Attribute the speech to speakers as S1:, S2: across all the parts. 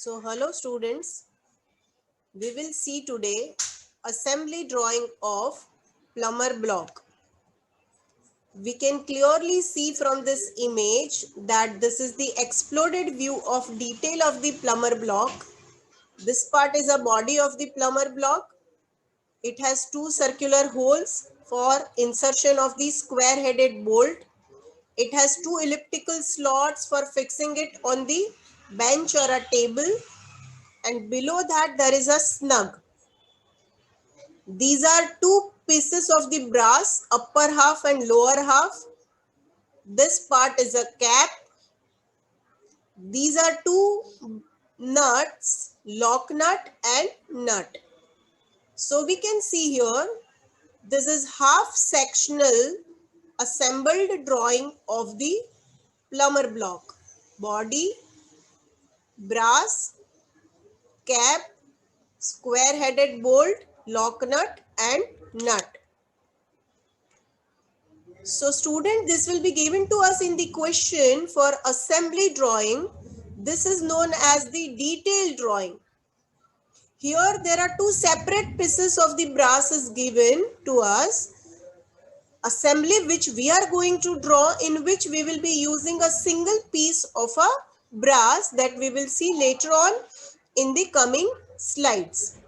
S1: So hello students, we will see today assembly drawing of plumber block. We can clearly see from this image that this is the exploded view of detail of the plumber block. This part is a body of the plumber block. It has two circular holes for insertion of the square headed bolt. It has two elliptical slots for fixing it on the bench or a table, and below that there is a snug. These are two pieces of the brass, upper half and lower half. This part is a cap. These are two nuts, lock nut and nut. So we can see here, this is half sectional assembled drawing of the plumber block. Body, brass, cap, square headed bolt, lock nut and nut. So student, this will be given to us in the question for assembly drawing. This is known as the detailed drawing. Here there are two separate pieces of the brass is given to us. Assembly which we are going to draw, in which we will be using a single piece of a brass that we will see later on in the coming slides.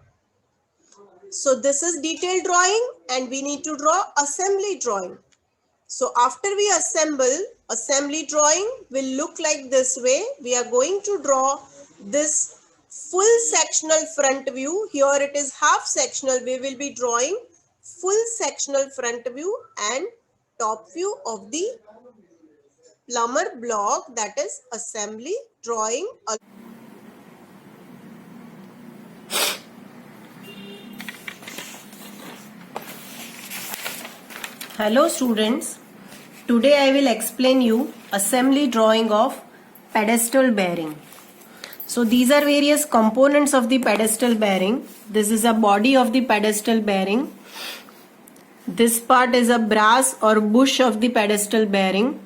S1: So this is detailed drawing and we need to draw assembly drawing. So after we assemble, assembly drawing will look like this way. We are going to draw this full sectional front view. Here it is half sectional. We will be drawing full sectional front view and top view of the plumber block, that is assembly drawing. Hello students, today I will explain you assembly drawing of pedestal bearing. So these are various components of the pedestal bearing. This is a body of the pedestal bearing. This part is a brass or bush of the pedestal bearing.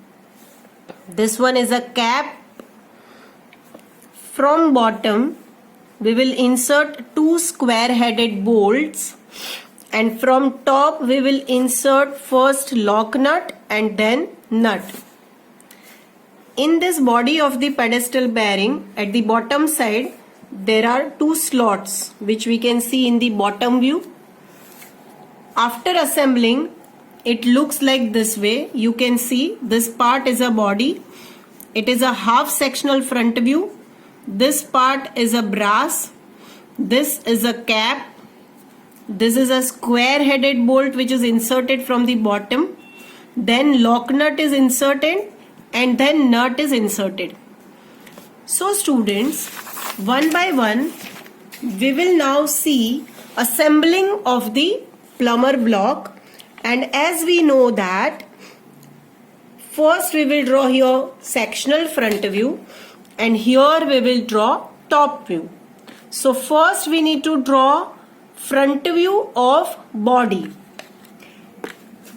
S1: This one is a cap. From bottom we will insert two square headed bolts. And from top we will insert first lock nut and then nut. In this body of the pedestal bearing, at the bottom side there are two slots which we can see in the bottom view. After assembling, it looks like this way. You can see this part is a body. It is a half sectional front view. This part is a brass. This is a cap. This is a square headed bolt which is inserted from the bottom. Then lock nut is inserted and then nut is inserted. So students, one by one we will now see assembling of the plumber block. And as we know that, first we will draw here sectional front view and here we will draw top view. So first we need to draw front view of body.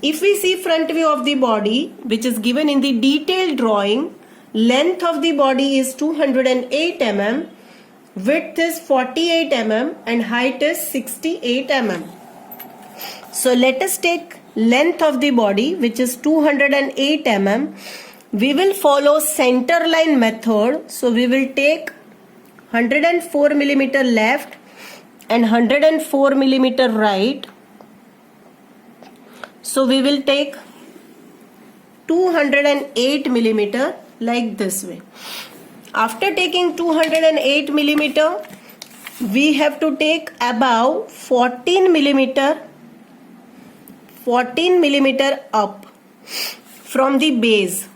S1: If we see front view of the body, which is given in the detailed drawing, length of the body is 208 mm, width is 48 mm and height is 68 mm. So let us take length of the body, which is 208 mm. We will follow center line method. So we will take 104 millimeter left and 104 millimeter right. So we will take 208 millimeter like this way. After taking 208 millimeter, we have to take above 14 millimeter up from the base,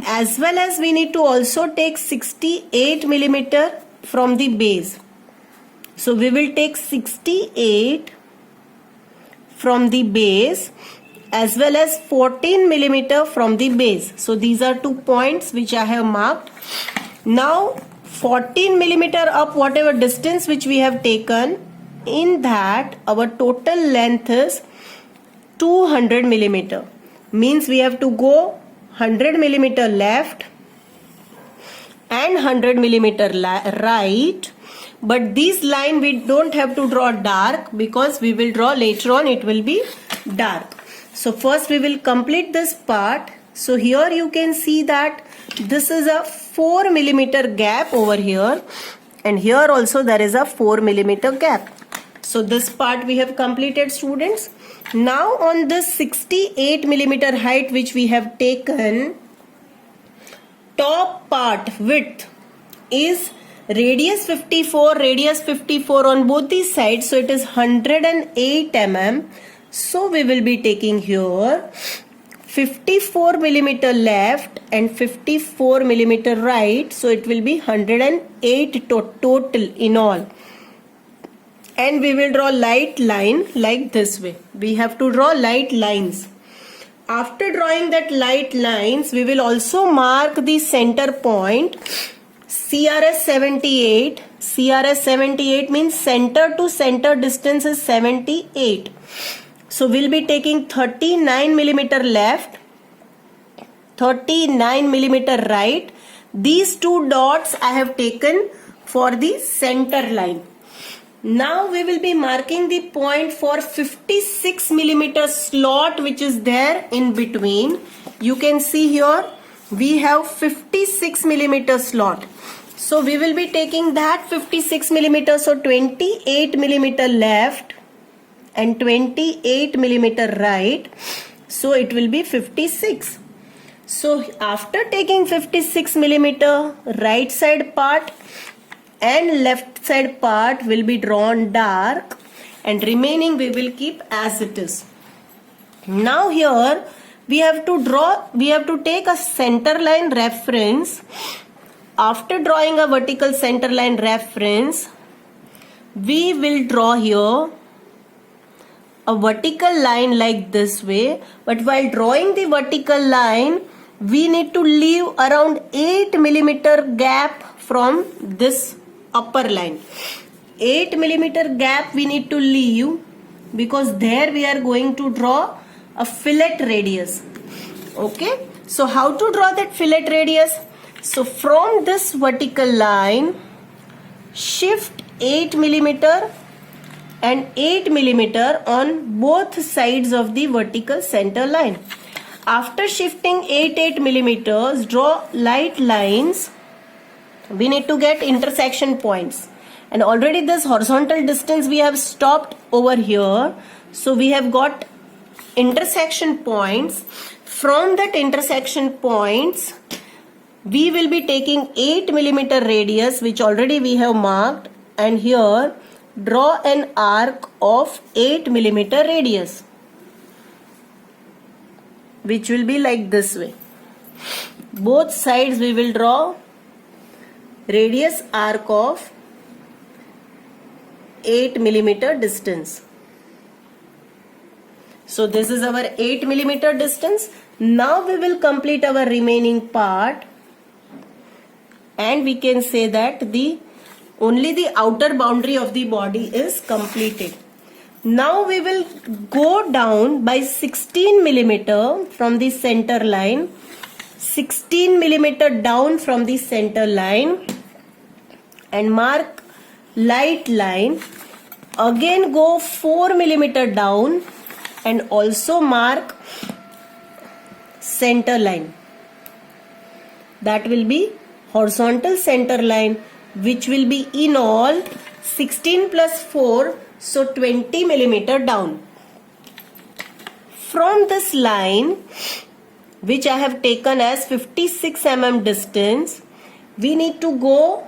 S1: as well as we need to also take 68 millimeter from the base. So we will take 68 from the base as well as 14 millimeter from the base. So these are 2 points which I have marked. Now 14 millimeter up, whatever distance which we have taken, in that our total length is 200 millimeter. Means we have to go 100 millimeter left and 100 millimeter right but this line we don't have to draw dark because we will draw later on, it will be dark. So first we will complete this part. So here you can see that this is a 4 millimeter gap over here, and here also there is a 4 millimeter gap. So this part we have completed, students. Now on this 68 millimeter height which we have taken, top part width is radius 54 on both these sides, so it is 108 mm. So we will be taking here 54 millimeter left and 54 millimeter right, so it will be 108 total in all. And we will draw light line like this way. We have to draw light lines. After drawing that light lines, we will also mark the center point, CRS 78. CRS 78 means center to center distance is 78. So we'll be taking 39 millimeter left, 39 millimeter right. These two dots I have taken for the center line. Now we will be marking the point for 56 millimeter slot which is there in between. You can see here we have 56 millimeter slot. So we will be taking that 56 millimeter, so 28 millimeter left and 28 millimeter right. So it will be 56. So after taking 56 millimeter, right side part and left side part will be drawn dark, and remaining we will keep as it is. Now here we have to take a center line reference. After drawing a vertical center line reference, we will draw here a vertical line like this way. But while drawing the vertical line, we need to leave around 8 millimeter gap from this upper line. 8 millimeter gap we need to leave because there we are going to draw a fillet radius. Okay, so how to draw that fillet radius? So from this vertical line, shift 8 millimeter and 8 millimeter on both sides of the vertical center line. After shifting 8 millimeters, draw light lines. We need to get intersection points, and already this horizontal distance we have stopped over here. So we have got intersection points. From that intersection points, we will be taking 8 millimeter radius which already we have marked, and here draw an arc of 8 millimeter radius which will be like this way. Both sides we will draw radius arc of 8 millimeter distance. So this is our 8 millimeter distance. Now we will complete our remaining part, and we can say that only the outer boundary of the body is completed. Now we will go down by 16 millimeter from the center line, 16 millimeter down from the center line, and mark light line. Again go 4 millimeter down and also mark center line. That will be horizontal center line, which will be in all 16 plus 4, so 20 millimeter down. From this line, which I have taken as 56 mm distance, we need to go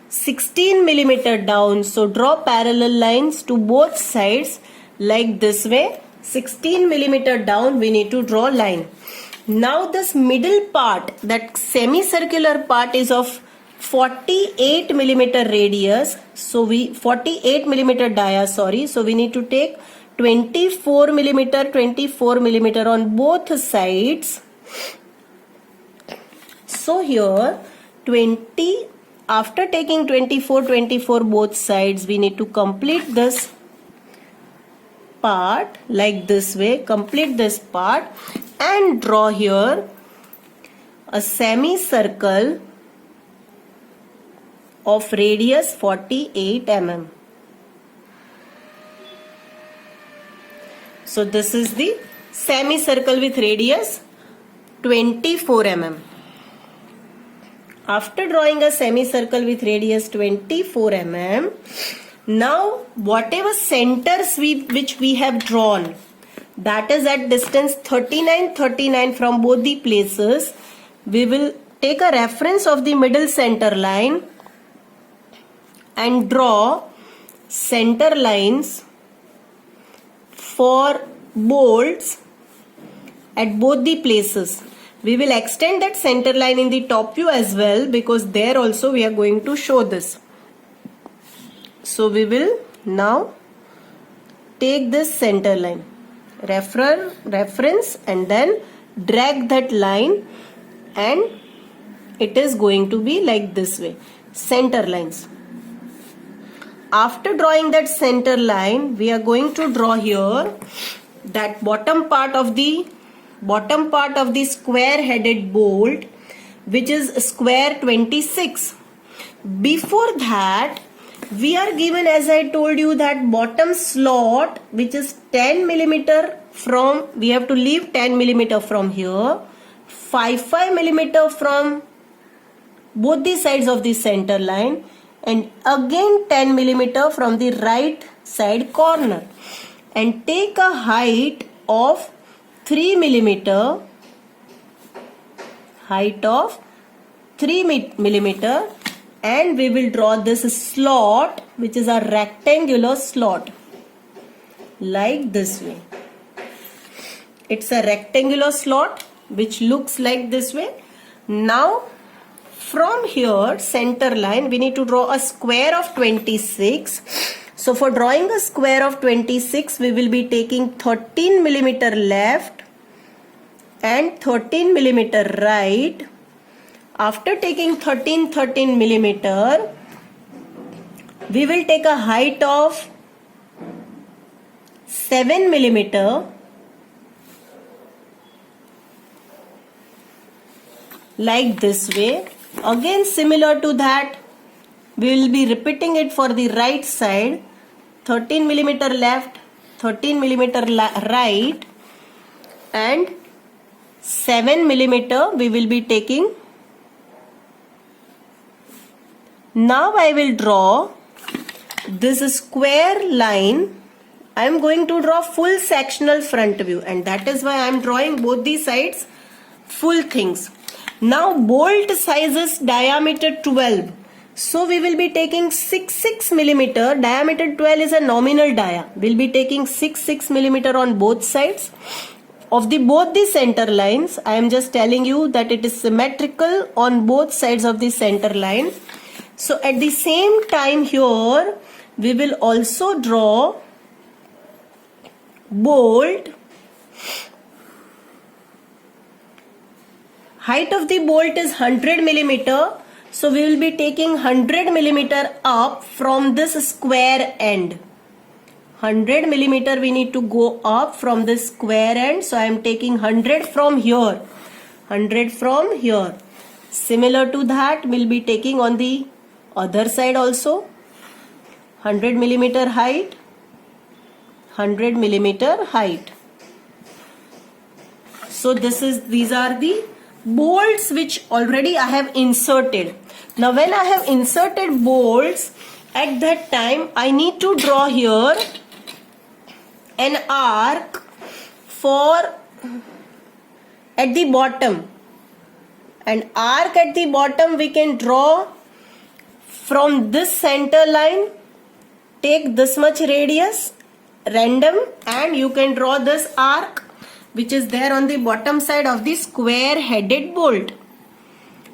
S1: 16 millimeter down. So draw parallel lines to both sides like this way. 16 millimeter down we need to draw line. Now this middle part, that semicircular part, is of 48 millimeter radius. So 48 millimeter dia, sorry. So we need to take 24 millimeter on both sides. So here 20, after taking 24 both sides, we need to complete this part like this way. Complete this part and draw here a semicircle of radius 48 mm. So this is the semicircle with radius 24 mm. After drawing a semicircle with radius 24 mm, now whatever centers which we have drawn, that is at distance 39 from both the places, we will take a reference of the middle center line and draw center lines for bolts at both the places. We will extend that center line in the top view as well, because there also we are going to show this. So we will now take this center line, reference, and then drag that line, and it is going to be like this way, center lines. After drawing that center line, we are going to draw here that bottom part of the square headed bolt, which is square 26. Before that, we are given, as I told you, that bottom slot which is 10 millimeter from, we have to leave 10 millimeter from here, 5 millimeter from both the sides of the center line, and again 10 millimeter from the right side corner, and take a height of 3 millimeter, and we will draw this slot, which is a rectangular slot, like this way. It's a rectangular slot which looks like this way. Now from here, center line, we need to draw a square of 26. So for drawing a square of 26, we will be taking 13 millimeter left and 13 millimeter right. After taking 13 millimeter, we will take a height of 7 millimeter, like this way. Again, similar to that, we will be repeating it for the right side. 13 millimeter left, 13 millimeter right, and 7 millimeter we will be taking. Now I will draw this square line. I am going to draw full sectional front view, and that is why I am drawing both the sides full things. Now bolt size is diameter 12. So we will be taking 6 millimeter. Diameter 12 is a nominal dia. We will be taking 6 millimeter on both sides of both the center lines. I am just telling you that it is symmetrical on both sides of the center line. So at the same time here, we will also draw bolt. Height of the bolt is 100 millimeter. So we will be taking 100 millimeter up from this square end. 100 millimeter we need to go up from this square end. So I am taking 100 from here. 100 from here. Similar to that, we will be taking on the other side also. 100 millimeter height. 100 millimeter height. So these are the bolts which already I have inserted. Now when I have inserted bolts, at that time I need to draw here an arc for at the bottom. An arc at the bottom we can draw from this center line. Take this much radius, random, and you can draw this arc which is there on the bottom side of the square headed bolt.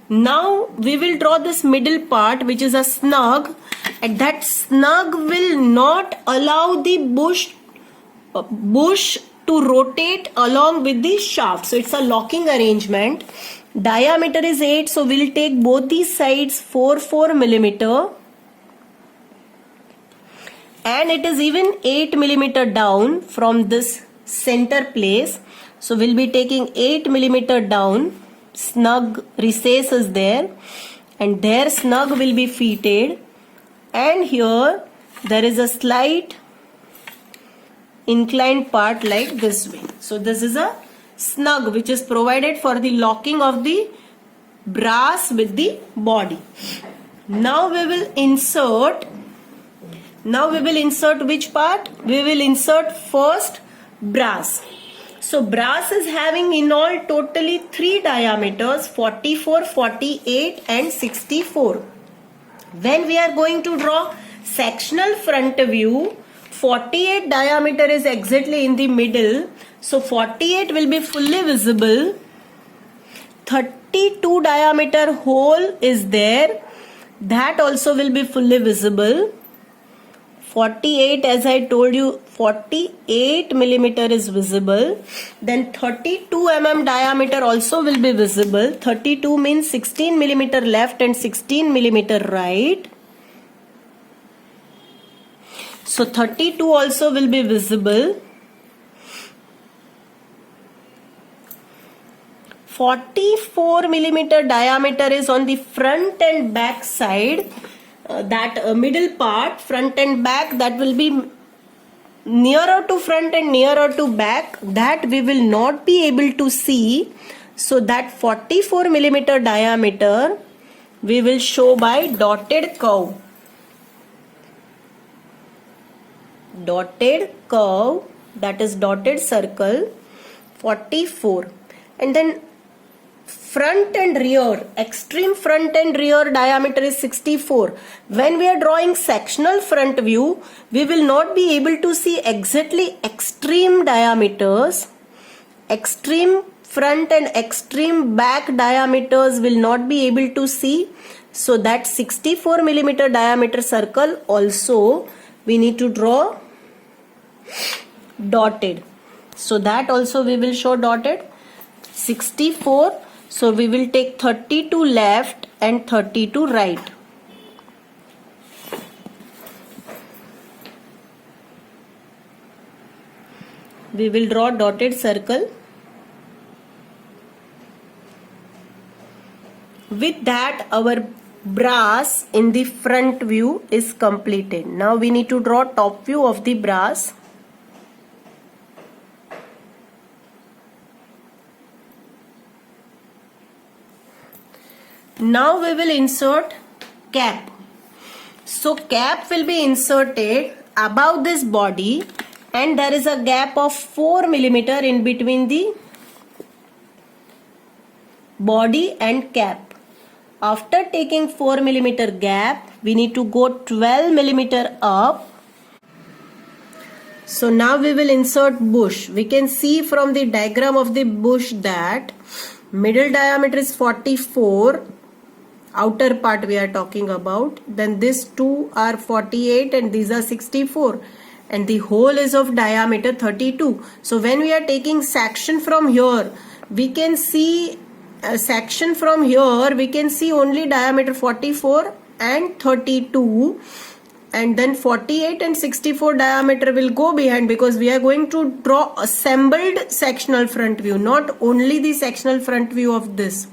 S1: Now we will draw this middle part, which is a snug, and that snug will not allow the bush to rotate along with the shaft. So it's a locking arrangement. Diameter is 8, so we'll take both these sides 4 millimeter, and it is even 8 millimeter down from this center place. So we'll be taking 8 millimeter down. Snug recess is there, and there snug will be fitted, and here there is a slight inclined part like this way. So this is a snug which is provided for the locking of the brass with the body. Now we will insert which part? We will insert first brass. So brass is having in all totally 3 diameters, 44, 48 and 64. When we are going to draw sectional front view, 48 diameter is exactly in the middle. So 48 will be fully visible. 32 diameter hole is there. That also will be fully visible. 48, as I told you, 48 millimeter is visible. Then 32 mm diameter also will be visible. 32 means 16 millimeter left and 16 millimeter right. So 32 also will be visible. 44 millimeter diameter is on the front and back side. That middle part, front and back, that will be nearer to front and nearer to back. That we will not be able to see. So that 44 millimeter diameter we will show by dotted curve. Dotted curve, that is dotted circle, 44. And then front and rear, extreme front and rear diameter is 64. When we are drawing sectional front view, we will not be able to see exactly extreme diameters. Extreme front and extreme back diameters will not be able to see. So that 64 millimeter diameter circle also we need to draw dotted. So that also we will show dotted. 64. So we will take 32 left and 32 right. We will draw dotted circle. With that, our brass in the front view is completed. Now we need to draw top view of the brass. Now we will insert cap. So cap will be inserted above this body, and there is a gap of 4 millimeter in between the body and cap. After taking 4 millimeter gap, we need to go 12 millimeter up. So now we will insert bush. We can see from the diagram of the bush that middle diameter is 44. Outer part we are talking about. Then these two are 48 and these are 64. And the hole is of diameter 32. So when we are taking section from here, we can see a section from here. We can see only diameter 44 and 32. And then 48 and 64 diameter will go behind, because we are going to draw assembled sectional front view, not only the sectional front view of this.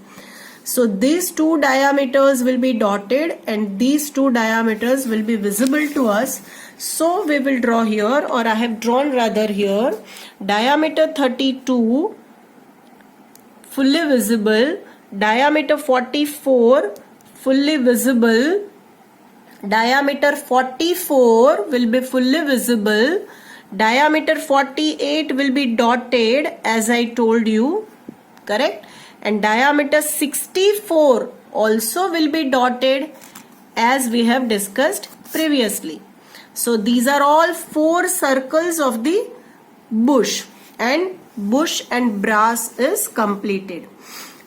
S1: So these two diameters will be dotted and these two diameters will be visible to us. So we will draw here, or I have drawn rather here, diameter 32 fully visible, diameter 44 fully visible, diameter 44 will be fully visible, diameter 48 will be dotted as I told you, correct? And diameter 64 also will be dotted as we have discussed previously. So these are all 4 circles of the bush, and bush and brass is completed.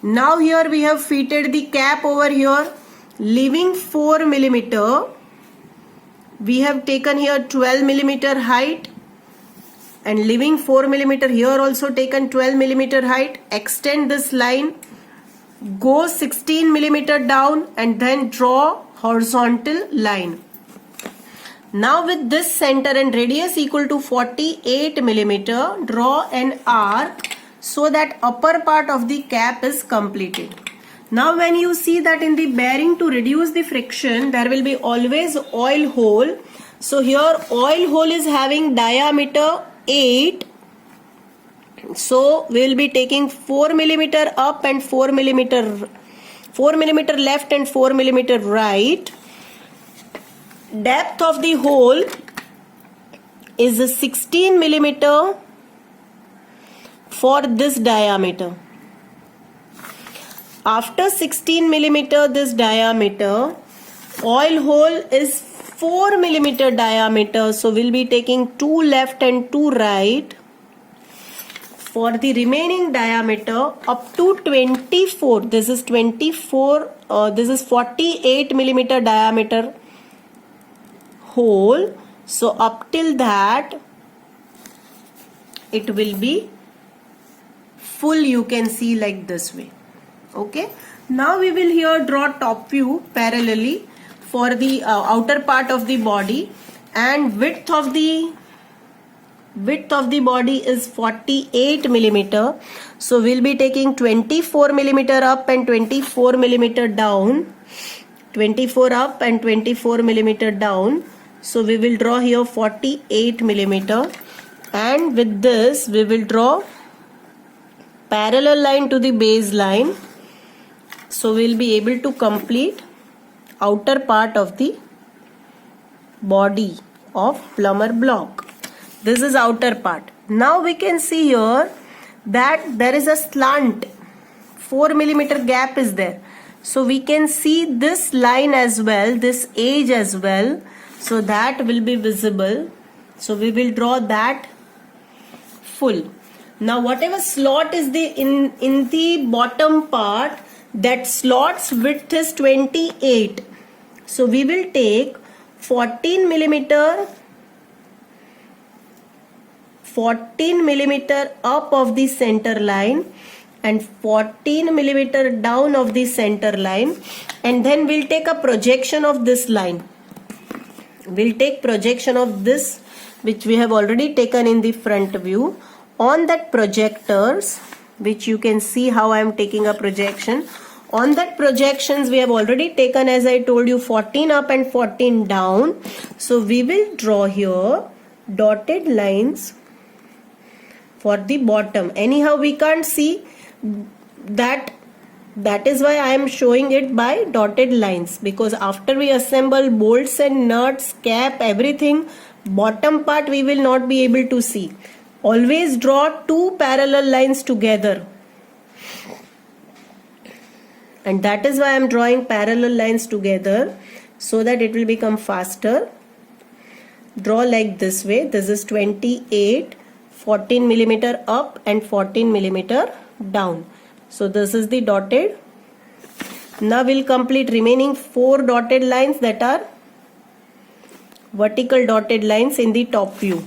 S1: Now here we have fitted the cap over here, leaving 4 millimeter. We have taken here 12 millimeter height, and leaving 4 millimeter here also taken 12 millimeter height. Extend this line, go 16 millimeter down, and then draw horizontal line. Now with this center and radius equal to 48 millimeter, draw an arc so that upper part of the cap is completed. Now when you see that in the bearing, to reduce the friction, there will be always oil hole. So here oil hole is having diameter 8. So we will be taking 4 millimeter up and 4 millimeter left and 4 millimeter right. Depth of the hole is 16 millimeter for this diameter. After 16 millimeter this diameter, oil hole is 4 millimeter diameter. So we'll be taking 2 left and 2 right. For the remaining diameter up to 24, this is 48 millimeter diameter hole. So up till that it will be full, you can see like this way. Okay, now we will here draw top view parallelly for the outer part of the body, and width of the body is 48 millimeter. So we'll be taking 24 millimeter up and 24 millimeter down, 24 up and 24 millimeter down. So we will draw here 48 millimeter, and with this we will draw parallel line to the base line. So we'll be able to complete outer part of the body of plumber block. This is outer part. Now we can see here that there is a slant, 4 millimeter gap is there. So we can see this line as well, this edge as well. So that will be visible. So we will draw that full. Now whatever slot is in the bottom part, that slot's width is 28. So we will take 14 millimeter up of the center line and 14 millimeter down of the center line, and then we'll take a projection of this line. We'll take projection of this, which we have already taken in the front view. On that projectors, which you can see how I am taking a projection. On that projections we have already taken, as I told you, 14 up and 14 down. So we will draw here dotted lines for the bottom. Anyhow we can't see that. That is why I am showing it by dotted lines, because after we assemble bolts and nuts, cap, everything, bottom part we will not be able to see. Always draw two parallel lines together, and that is why I am drawing parallel lines together, so that it will become faster. Draw like this way. This is 28, 14 millimeter up and 14 millimeter down. So this is the dotted. Now we'll complete remaining 4 dotted lines, that are vertical dotted lines in the top view.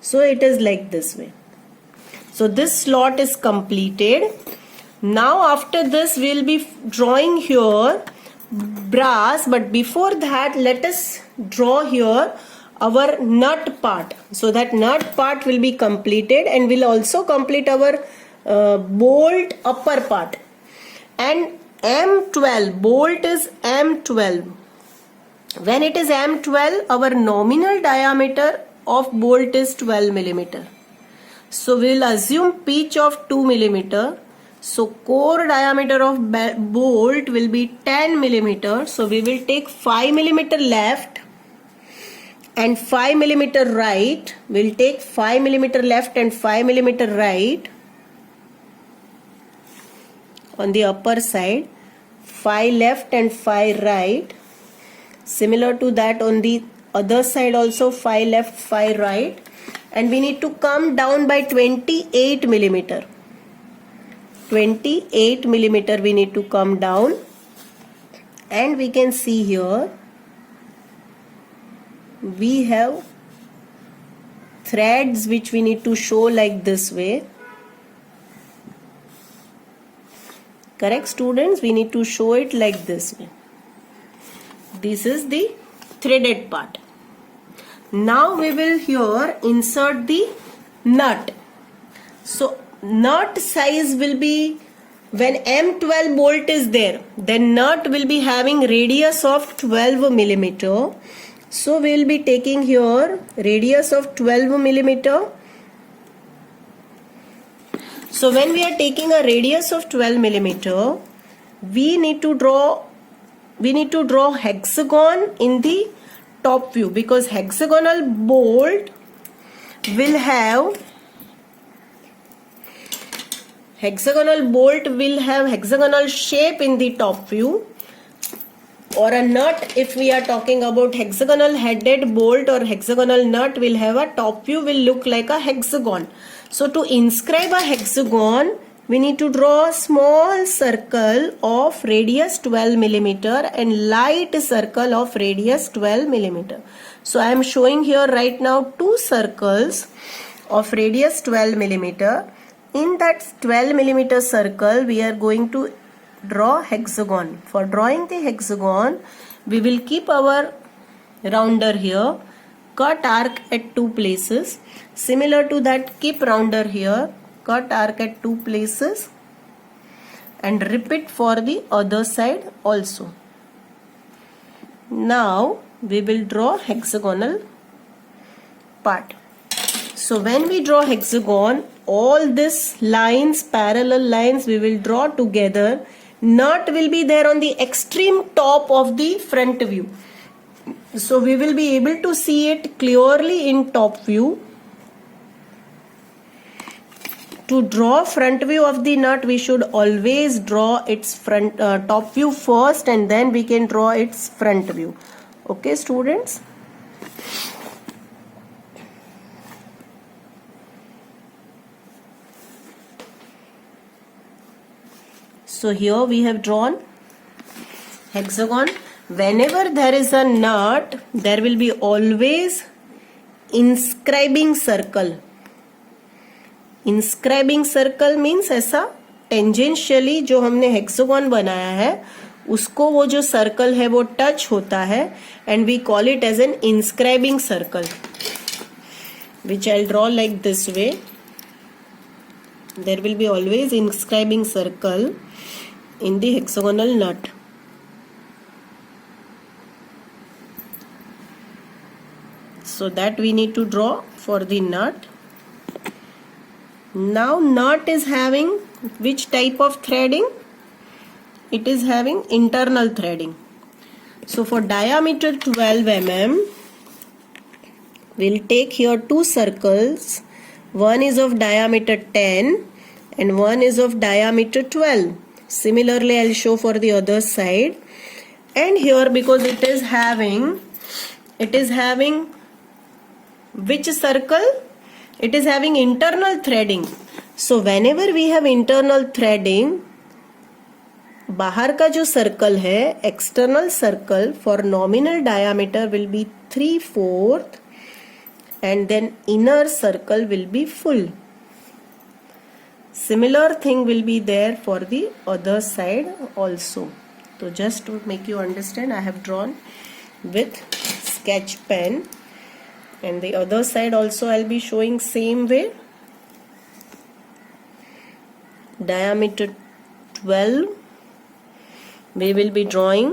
S1: So it is like this way. So this slot is completed. Now after this we'll be drawing here brass, but before that let us draw here our nut part. So that nut part will be completed, and we'll also complete our bolt upper part. And M12, bolt is M12. When it is M12, our nominal diameter of bolt is 12 millimeter. So we will assume pitch of 2 millimeter. So core diameter of bolt will be 10 millimeter. So we will take 5 millimeter left and 5 millimeter right. We'll take 5 millimeter left and 5 millimeter right on the upper side, 5 left and 5 right. Similar to that on the other side also, 5 left, 5 right. And we need to come down by 28 millimeter. 28 millimeter we need to come down, and we can see here we have threads which we need to show like this way. Correct, students? We need to show it like this way. This is the threaded part. Now we will here insert the nut. So nut size will be, when M12 bolt is there, then nut will be having radius of 12 millimeter. So we will be taking here radius of 12 millimeter. So when we are taking a radius of 12 millimeter, we need to draw hexagon in the top view, because hexagonal bolt will have hexagonal shape in the top view. Or a nut, if we are talking about hexagonal headed bolt or hexagonal nut, will have a top view, will look like a hexagon. So to inscribe a hexagon, we need to draw a small circle of radius 12 millimeter and light circle of radius 12 millimeter. So I am showing here right now two circles of radius 12 millimeter. In that 12 millimeter circle, we are going to draw hexagon. For drawing the hexagon, we will keep our rounder here, cut arc at two places. Similar to that, keep rounder here, cut arc at two places, and repeat for the other side also. Now we will draw hexagonal part. So when we draw hexagon, all these lines, parallel lines, we will draw together. Nut will be there on the extreme top of the front view. So we will be able to see it clearly in top view. To draw front view of the nut, we should always draw its front top view first, and then we can draw its front view. Okay, students? So here we have drawn hexagon. Whenever there is a nut, there will be always inscribing circle. Inscribing circle means ऐसा tangentially जो हमने hexagon बनाया है उसको वो जो circle है वो टच होता है, and we call it as an inscribing circle, which I'll draw like this way. There will be always inscribing circle in the hexagonal nut. So that we need to draw for the nut. Now nut is having which type of threading? It is having internal threading. So for diameter 12 mm, we'll take here two circles. One is of diameter 10 and one is of diameter 12. Similarly, I'll show for the other side. And here, because it is having which circle? It is having internal threading. So whenever we have internal threading, बाहर का जो circle है, external circle for nominal diameter will be 3/4, and then inner circle will be full. Similar thing will be there for the other side also. So just to make you understand, I have drawn with sketch pen, and the other side also I'll be showing same way. Diameter 12 we will be drawing,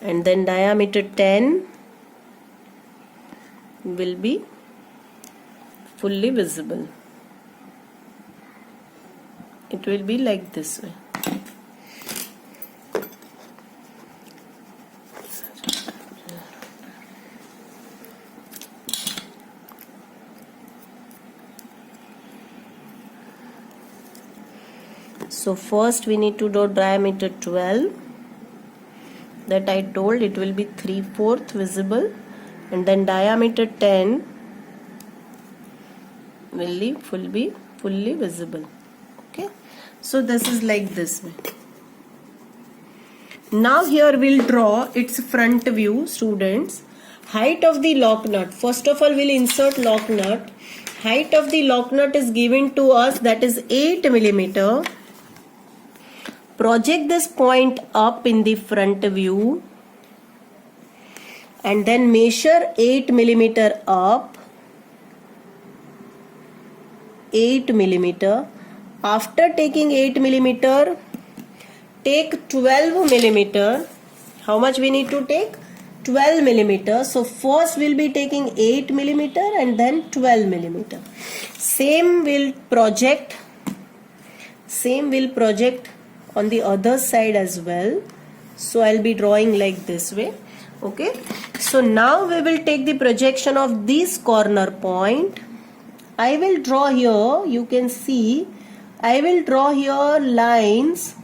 S1: and then diameter 10 will be fully visible. It will be like this way. So first we need to draw diameter 12, that I told it will be 3/4 visible, and then diameter 10 will be fully visible. Okay, so this is like this way. Now here we'll draw its front view, students. Height of the lock nut. First of all, we'll insert lock nut. Height of the lock nut is given to us, that is 8 millimeter. Project this point up in the front view and then measure 8 millimeter up 8 millimeter. After taking 8 millimeter, take 12 millimeter. How much we need to take? 12 millimeter. So first we'll be taking 8 millimeter and then 12 millimeter. Same will project on the other side as well. So I'll be drawing like this way. Okay. So now we will take the projection of this corner point. I will draw here, you can see, I will draw here lines.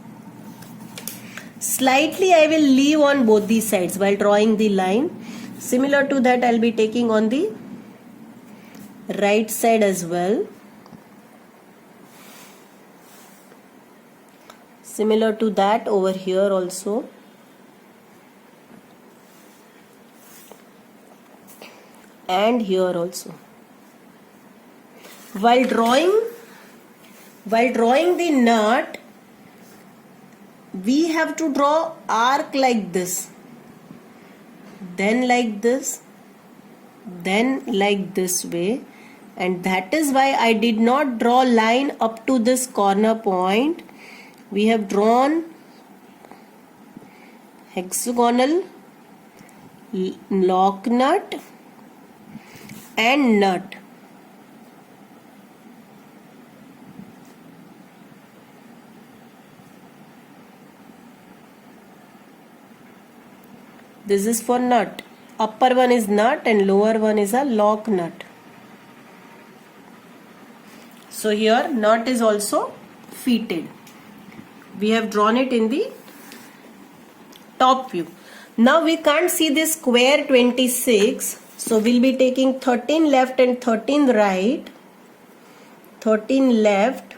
S1: Slightly I will leave on both the sides while drawing the line. Similar to that I'll be taking on the right side as well. Similar to that over here also. And here also. While drawing the nut, we have to draw arc like this, then like this, then like this way, and that is why I did not draw line up to this corner point. We have drawn hexagonal lock nut and nut. This is for nut. Upper one is nut and lower one is a lock nut. So here nut is also fitted. We have drawn it in the top view. Now we can't see this square 26. So we'll be taking 13 left and 13 right. 13 left,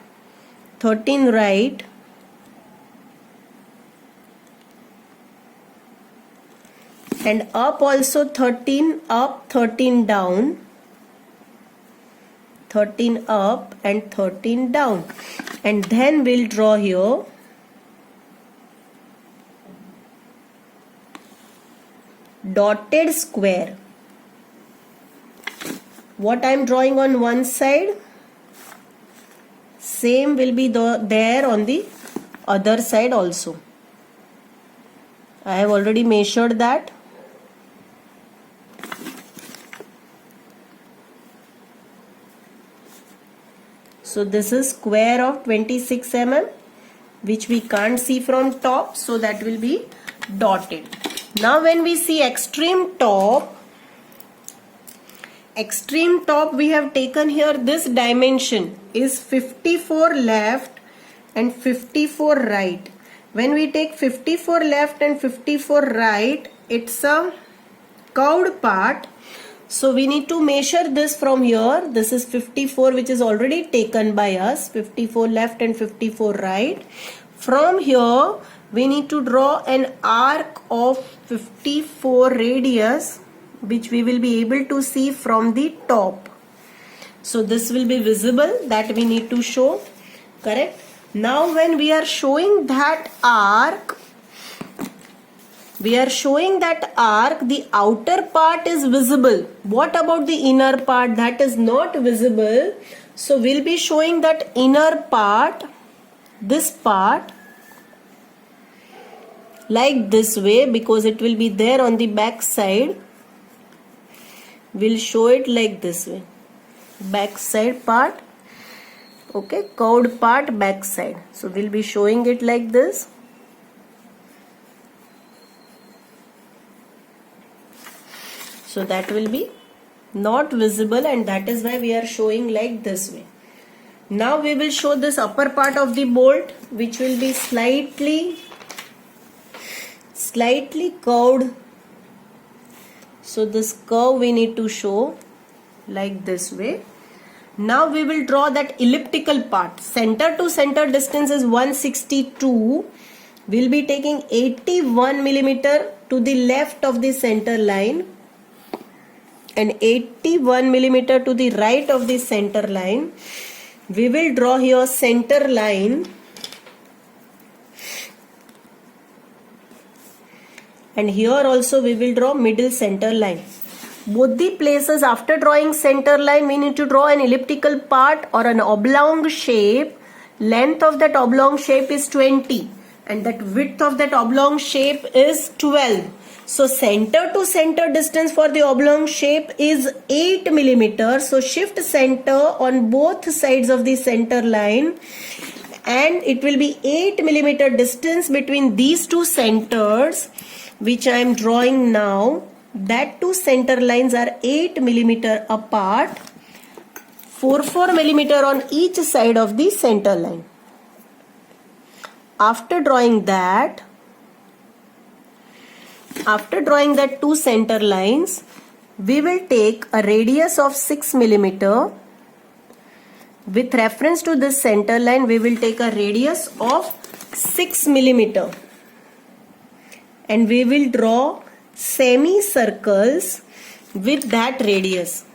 S1: 13 right. And up also 13 up, 13 down. 13 up and 13 down. And then we'll draw here dotted square. What I am drawing on one side, same will be there on the other side also. I have already measured that. So this is square of 26 mm, which we can't see from top, so that will be dotted. Now when we see extreme top we have taken here this dimension is 54 left and 54 right. When we take 54 left and 54 right, it's a curved part. So we need to measure this from here. This is 54, which is already taken by us. 54 left and 54 right. From here, we need to draw an arc of 54 radius, which we will be able to see from the top. So this will be visible, that we need to show. Correct? Now when we are showing that arc, the outer part is visible. What about the inner part? That is not visible. So we'll be showing that inner part, this part, like this way, because it will be there on the back side. We'll show it like this way. Back side part. Okay, curved part, back side. So we'll be showing it like this. So that will be not visible, and that is why we are showing like this way. Now we will show this upper part of the bolt, which will be slightly curved. So this curve we need to show like this way. Now we will draw that elliptical part. Center to center distance is 162. We'll be taking 81 millimeter to the left of the center line and 81 millimeter to the right of the center line. We will draw here center line, and here also we will draw middle center line. both the places. After drawing center line, we need to draw an elliptical part or an oblong shape. Length of that oblong shape is 20 and that width of that oblong shape is 12. So center to center distance for the oblong shape is 8 millimeters. So shift center on both sides of the center line and it will be 8 millimeter distance between these two centers which I am drawing now. That two center lines are 8 millimeter apart, 4 millimeter on each side of the center line. After drawing that two center lines, we will take a radius of 6 millimeter. With reference to this center line, we will take a radius of 6 millimeter and we will draw semicircles with that radius.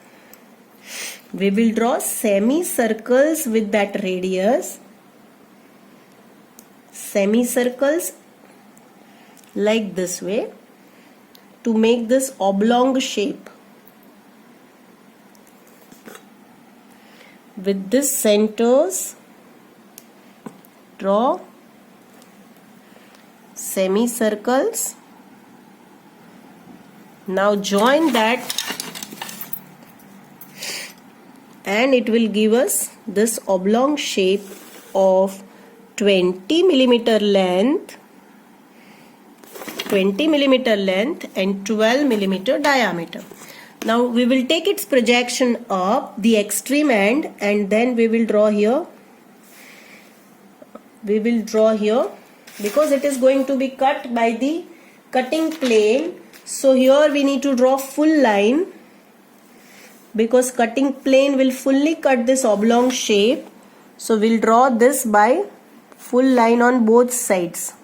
S1: We will draw semicircles with that radius. Semicircles like this way to make this oblong shape. With this centers, draw semicircles. Now join that and it will give us this oblong shape of 20 millimeter length and 12 millimeter diameter. Now we will take its projection up the extreme end and then we will draw here. Because it is going to be cut by the cutting plane. So here we need to draw full line because cutting plane will fully cut this oblong shape. So we'll draw this by full line on both sides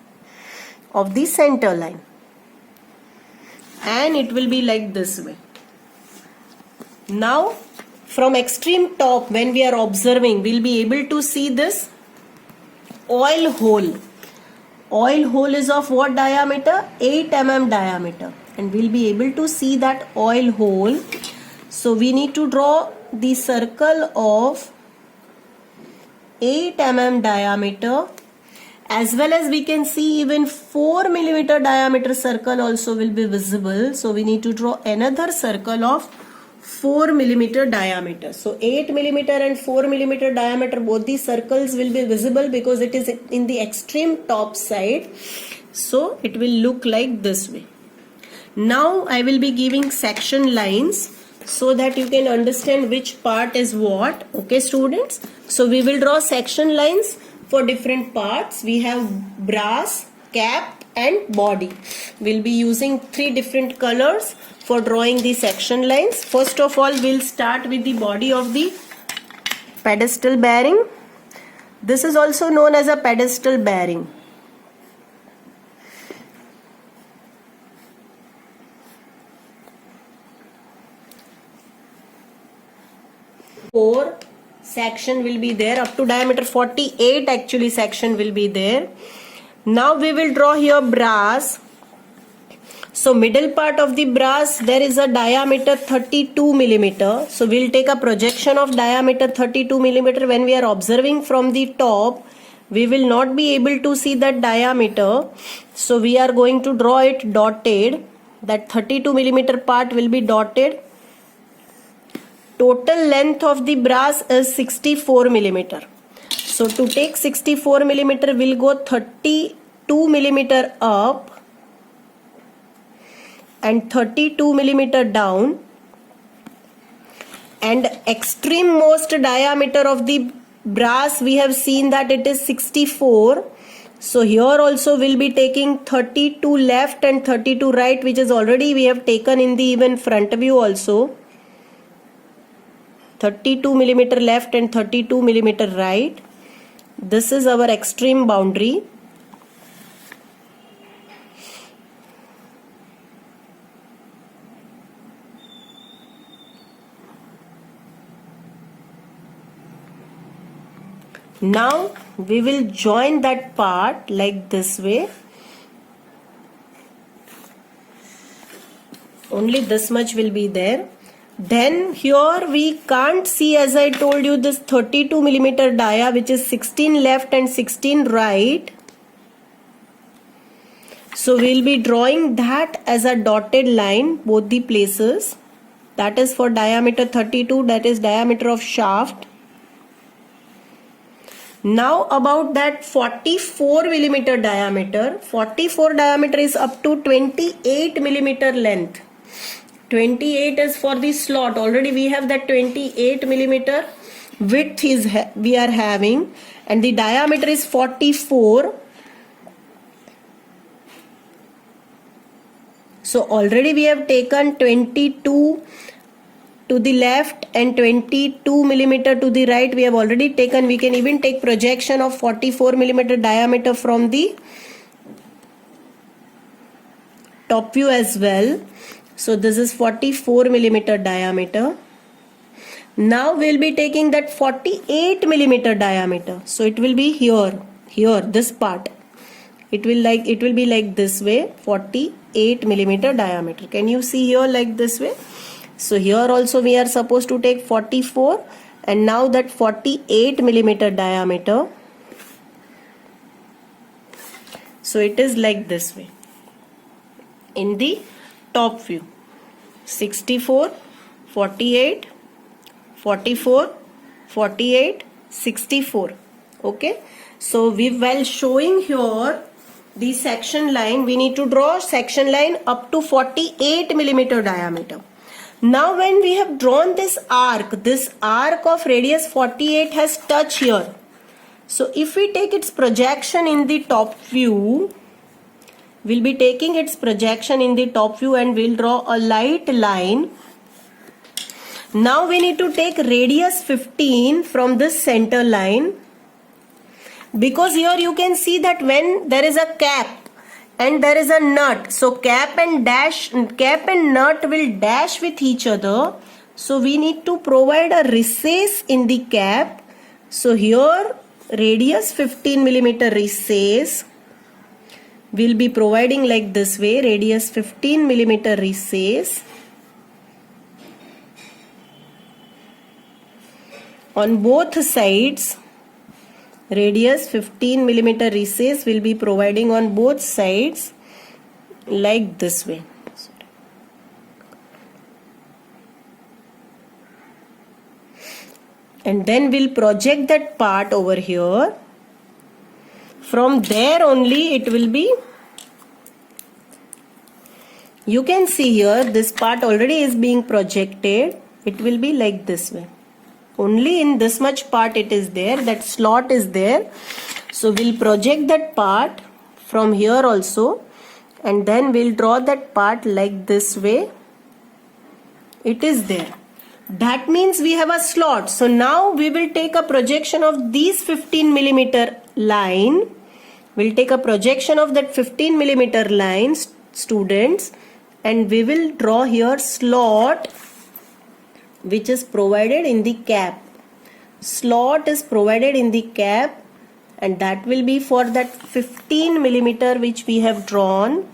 S1: of the center line. And it will be like this way. Now from extreme top when we are observing, we'll be able to see this oil hole. Oil hole is of what diameter? 8 mm diameter. And we'll be able to see that oil hole. So we need to draw the circle of 8 mm diameter, as well as we can see even 4 millimeter diameter circle also will be visible. So we need to draw another circle of 4 millimeter diameter. So 8 millimeter and 4 millimeter diameter, both these circles will be visible because it is in the extreme top side. So it will look like this way. Now I will be giving section lines so that you can understand which part is what. Okay students, so we will draw section lines for different parts. We have brass, cap and body. We'll be using 3 different colors for drawing the section lines. First of all, we'll start with the body of the pedestal bearing. This is also known as a pedestal bearing. Four section will be there, up to diameter 48 actually section will be there. Now we will draw here brass. So middle part of the brass, there is a diameter 32 millimeter. So we'll take a projection of diameter 32 millimeter. When we are observing from the top, we will not be able to see that diameter. So we are going to draw it dotted. That 32 millimeter part will be dotted. Total length of the brass is 64 millimeter. So to take 64 millimeter, we'll go 32 millimeter up and 32 millimeter down, and extreme most diameter of the brass we have seen that it is 64. So here also we'll be taking 32 left and 32 right, which is already we have taken in the even front view also. 32 millimeter left and 32 millimeter right. This is our extreme boundary. Now we will join that part like this way. only this much will be there. Then here we can't see, as I told you, this 32 millimeter dia, which is 16 left and 16 right. So we'll be drawing that as a dotted line, both the places. That is for diameter 32, that is diameter of shaft. Now about that 44 millimeter diameter. 44 diameter is up to 28 millimeter length. 28 is for the slot. Already we have that 28 millimeter width we are having, and the diameter is 44. So already we have taken 22 to the left and 22 millimeter to the right. We have already taken. We can even take projection of 44 millimeter diameter from the top view as well. So this is 44 millimeter diameter. Now we'll be taking that 48 millimeter diameter. So it will be here, this part. It will be like this way, 48 millimeter diameter. Can you see here like this way? So here also we are supposed to take 44, and now that 48 millimeter diameter. So it is like this way in the top view. 64, 48, 44, 48, 64. Okay. So while showing here the section line, we need to draw section line up to 48 millimeter diameter. Now when we have drawn this arc of radius 48 has touched here. So if we take its projection in the top view, we'll be taking its projection in the top view and we'll draw a light line. Now we need to take radius 15 from this center line, because here you can see that when there is a cap and there is a nut, so cap and nut will dash with each other. So we need to provide a recess in the cap. So here radius 15 millimeter recess will be providing like this way, radius 15 millimeter recess. On both sides, radius 15 millimeter recess will be providing on both sides like this way. And then we'll project that part over here. From there only it will be, you can see here this part already is being projected. It will be like this way. Only in this much part it is there, that slot is there. So we'll project that part from here also, and then we'll draw that part like this way. It is there. That means we have a slot. So now we will take a projection of these 15 millimeter line. We'll take a projection of that 15 millimeter line, students, and we will draw here slot which is provided in the cap. Slot is provided in the cap, and that will be for that 15 millimeter which we have drawn.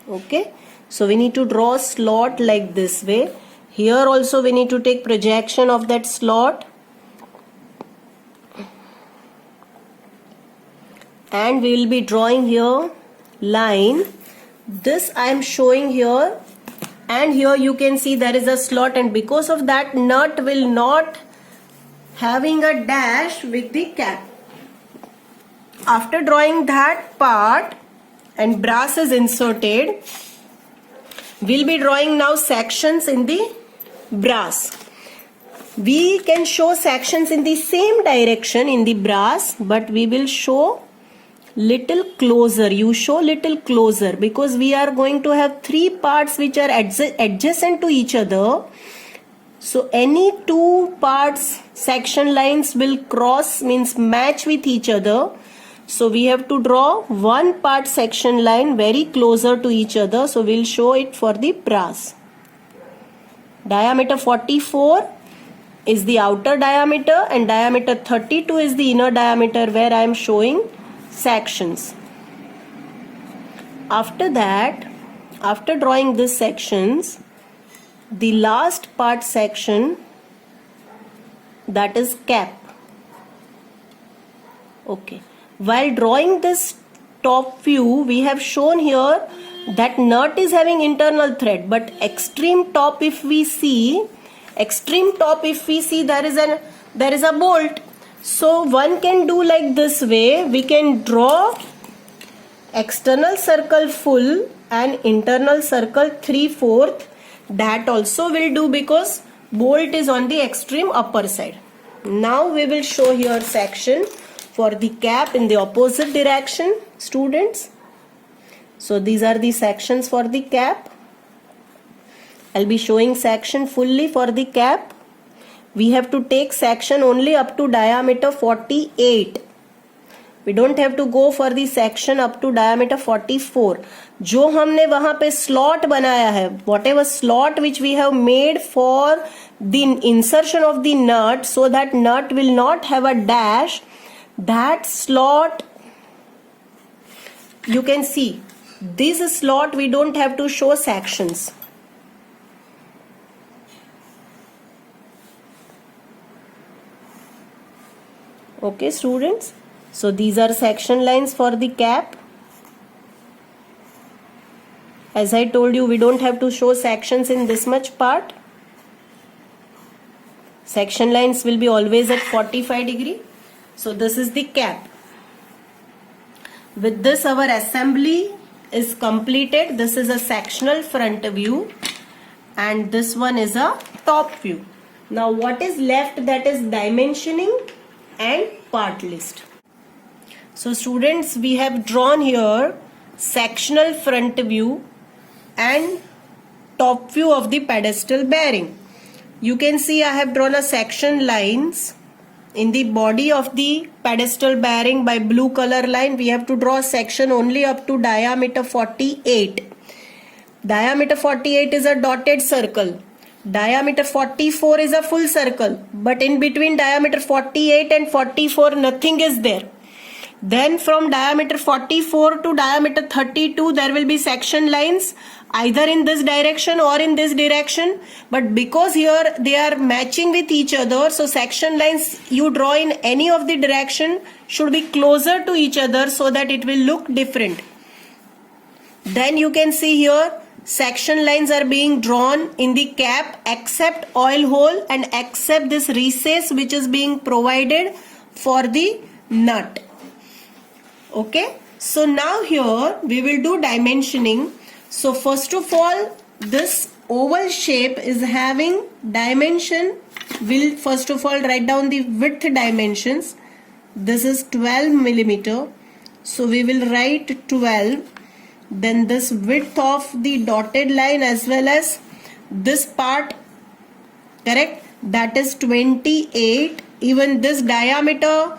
S1: Okay. So we need to draw a slot like this way. Here also we need to take projection of that slot. And we will be drawing here line. This I am showing here, and here you can see there is a slot, and because of that nut will not having a dash with the cap. After drawing that part and brass is inserted, we'll be drawing now sections in the brass. We can show sections in the same direction in the brass, but we will show little closer. You show little closer, because we are going to have three parts which are adjacent to each other. So any two parts section lines will cross, means match with each other. So we have to draw one part section line very closer to each other. So we'll show it for the brass. Diameter 44 is the outer diameter, and diameter 32 is the inner diameter, where I am showing sections. After that, after drawing these sections, the last part section, that is cap. Okay. While drawing this top view, we have shown here that nut is having internal thread, but extreme top if we see there is a bolt. So one can do like this way. We can draw external circle full and internal circle 3/4. That also will do because bolt is on the extreme upper side. Now we will show here section for the cap in the opposite direction, students. So these are the sections for the cap. I'll be showing section fully for the cap. We have to take section only up to diameter 48. We don't have to go for the section up to diameter 44. जो हमने वहां पे slot बनाया है, whatever slot which we have made for the insertion of the nut, so that nut will not have a dash, that slot, you can see this slot we don't have to show sections. Okay, students, so these are section lines for the cap. As I told you, we don't have to show sections in this much part. Section lines will be always at 45 degree. So this is the cap. With this, our assembly is completed. This is a sectional front view and this one is a top view. Now what is left? That is dimensioning and part list. So students, we have drawn here sectional front view and top view of the pedestal bearing. You can see I have drawn a section lines in the body of the pedestal bearing by blue color line. We have to draw a section only up to diameter 48. Diameter 48 is a dotted circle. Diameter 44 is a full circle. But in between diameter 48 and 44, nothing is there. Then from diameter 44 to diameter 32, there will be section lines either in this direction or in this direction. But because here they are matching with each other, so section lines you draw in any of the direction should be closer to each other so that it will look different. Then you can see here section lines are being drawn in the cap except oil hole and except this recess which is being provided for the nut. Okay, so now here we will do dimensioning. So first of all, this oval shape is having dimension. We'll first of all write down the width dimensions. This is 12 millimeter. So we will write 12. Then this width of the dotted line as well as this part, correct, that is 28. Even this diameter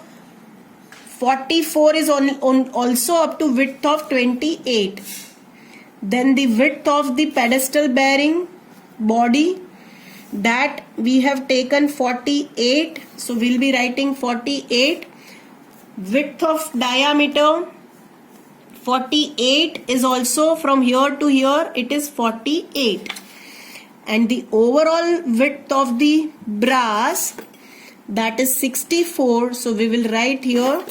S1: 44 is also up to width of 28. Then the width of the pedestal bearing body, that we have taken 48. So we'll be writing 48. Width of diameter 48 is also from here to here, it is 48. And the overall width of the brass, that is 64. So we will write here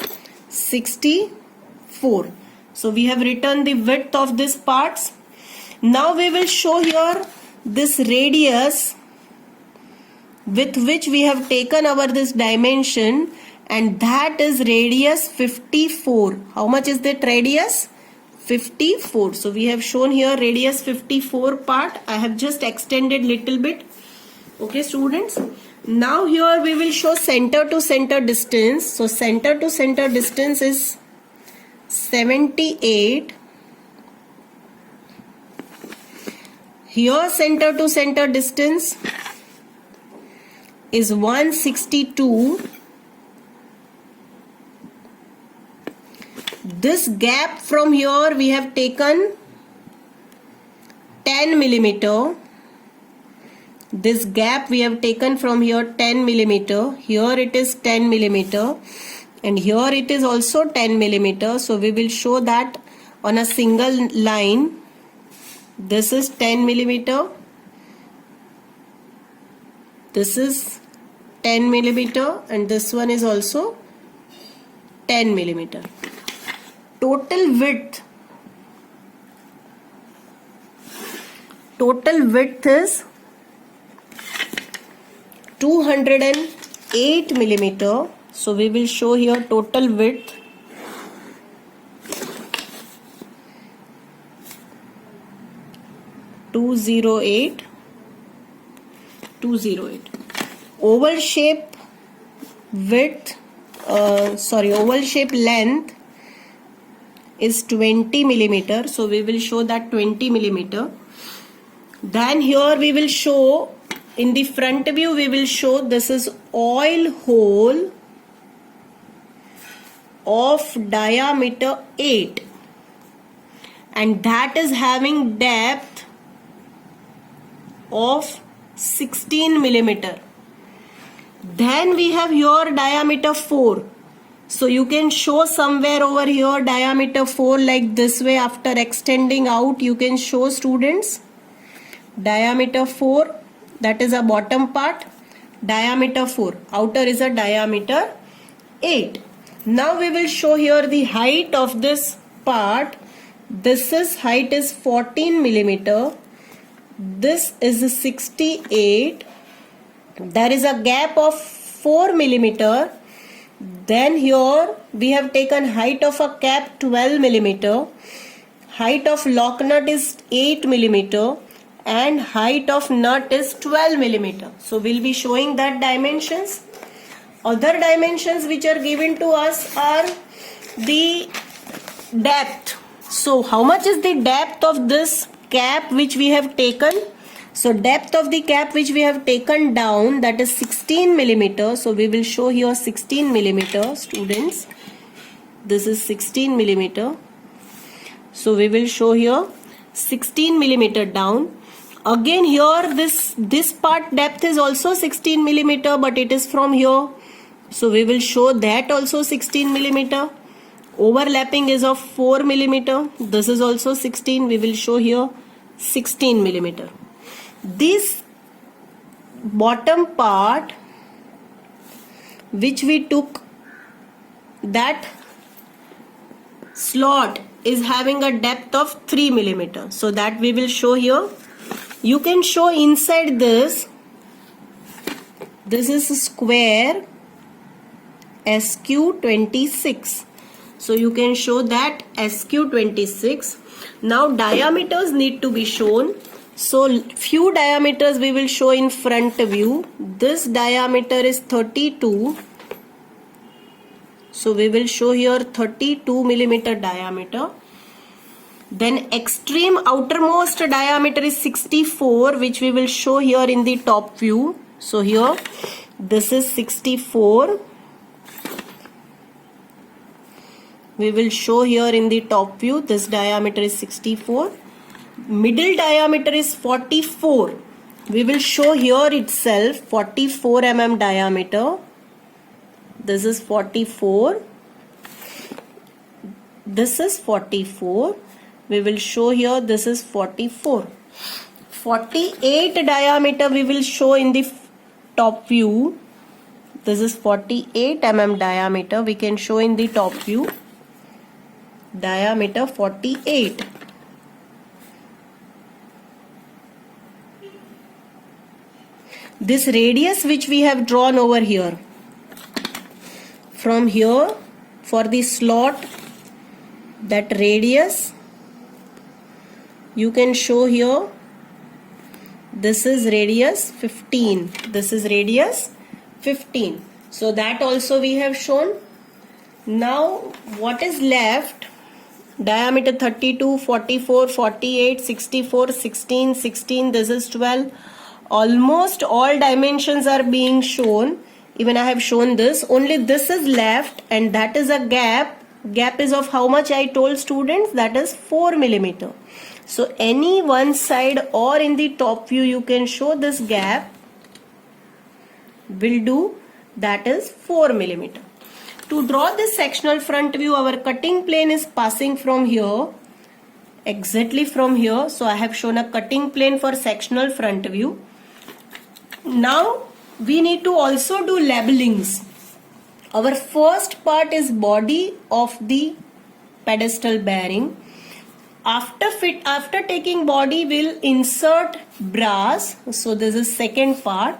S1: 64. So we have written the width of these parts. Now we will show here this radius with which we have taken our this dimension, and that is radius 54. How much is that radius? 54. So we have shown here radius 54 part. I have just extended little bit. Okay, students. Now here we will show center to center distance. So center to center distance is 78. Here center to center distance is 162. This gap from here we have taken 10 millimeter. This gap we have taken from here 10 millimeter. Here it is 10 millimeter. And here it is also 10 millimeter. So we will show that on a single line. This is 10 millimeter. This is 10 millimeter and this one is also 10 millimeter. Total width is 208 millimeter. So we will show here total width. (208). Oval shape width, oval shape length is 20 millimeter. So we will show that 20 millimeter. Then here we will show, in the front view we will show this is oil hole of diameter 8 and that is having depth of 16 millimeter. Then we have here diameter 4. So you can show somewhere over here diameter 4 like this way. After extending out you can show, students, diameter 4, that is a bottom part, diameter 4, outer is a diameter 8. Now we will show here the height of this part. This is height is 14 millimeter. This is 68. There is a gap of 4 millimeter. Then here we have taken height of a cap 12 millimeter. Height of lock nut is 8 millimeter. And height of nut is 12 millimeter. So we'll be showing that dimensions. Other dimensions which are given to us are the depth. So how much is the depth of this cap which we have taken? So depth of the cap which we have taken down, that is 16 millimeter. So we will show here 16 millimeter, students. This is 16 millimeter. So we will show here 16 millimeter down. Again here this part depth is also 16 millimeter, but it is from here. So we will show that also 16 millimeter. Overlapping is of 4 millimeter. This is also 16. We will show here 16 millimeter. This bottom part which we took, that slot is having a depth of 3 millimeter. So that we will show here. You can show inside this. This is a square SQ26. So you can show that SQ26. Now diameters need to be shown. So few diameters we will show in front view. This diameter is 32. So we will show here 32 millimeter diameter. Then extreme outermost diameter is 64, which we will show here in the top view. So here this is 64. We will show here in the top view. This diameter is 64. Middle diameter is 44. We will show here itself 44 mm diameter. This is 44. This is 44. We will show here this is 44. 48 diameter we will show in the top view. This is 48 mm diameter. We can show in the top view. Diameter 48. This radius which we have drawn over here, from here for the slot, that radius you can show here. This is radius 15. This is radius 15. So that also we have shown. Now what is left? Diameter 32, 44, 48, 64, 16, 16. This is 12. Almost all dimensions are being shown. Even I have shown this. Only this is left, and that is a gap. Gap is of how much I told students? That is 4 millimeter. So any one side or in the top view you can show this gap will do. That is 4 millimeter. To draw this sectional front view, our cutting plane is passing from here. exactly from here. So I have shown a cutting plane for sectional front view. Now we need to also do labelings. Our first part is body of the pedestal bearing. After taking body, we'll insert brass. So this is second part.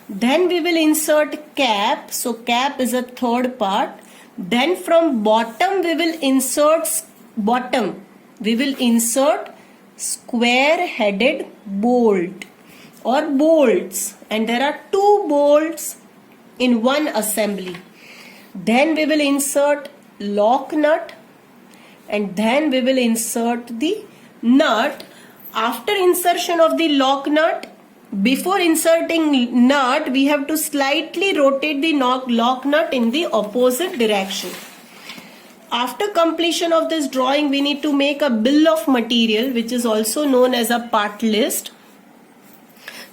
S1: Then we will insert cap. So cap is a third part. Then from bottom we will insert square headed bolt or bolts, and there are 2 bolts in one assembly. Then we will insert lock nut, and then we will insert the nut. After insertion of the lock nut, before inserting nut, we have to slightly rotate the lock nut in the opposite direction. After completion of this drawing, we need to make a bill of material, which is also known as a part list.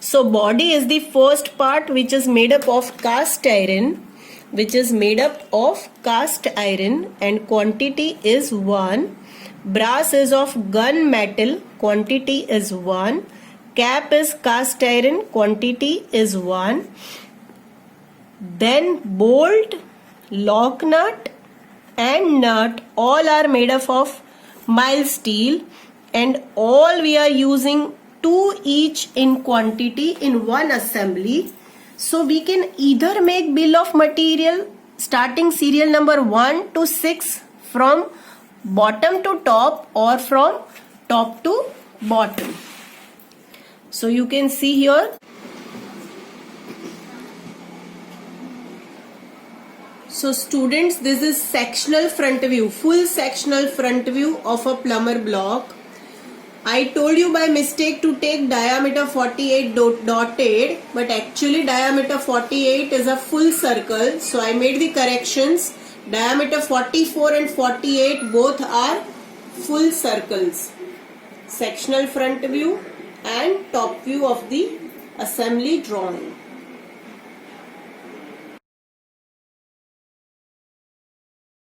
S1: So body is the first part, which is made up of cast iron, and quantity is 1. Brass is of gun metal, quantity is 1. Cap is cast iron, quantity is 1. Then bolt, lock nut and nut all are made up of mild steel, and all we are using 2 each in quantity in one assembly. So we can either make bill of material starting serial number 1 to 6 from bottom to top or from top to bottom. So you can see here. So students, this is sectional front view, full sectional front view of a plumber block. I told you by mistake to take diameter 48 dotted, but actually diameter 48 is a full circle. So I made the corrections. Diameter 44 and 48 both are full circles. Sectional front view and top view of the assembly drawing.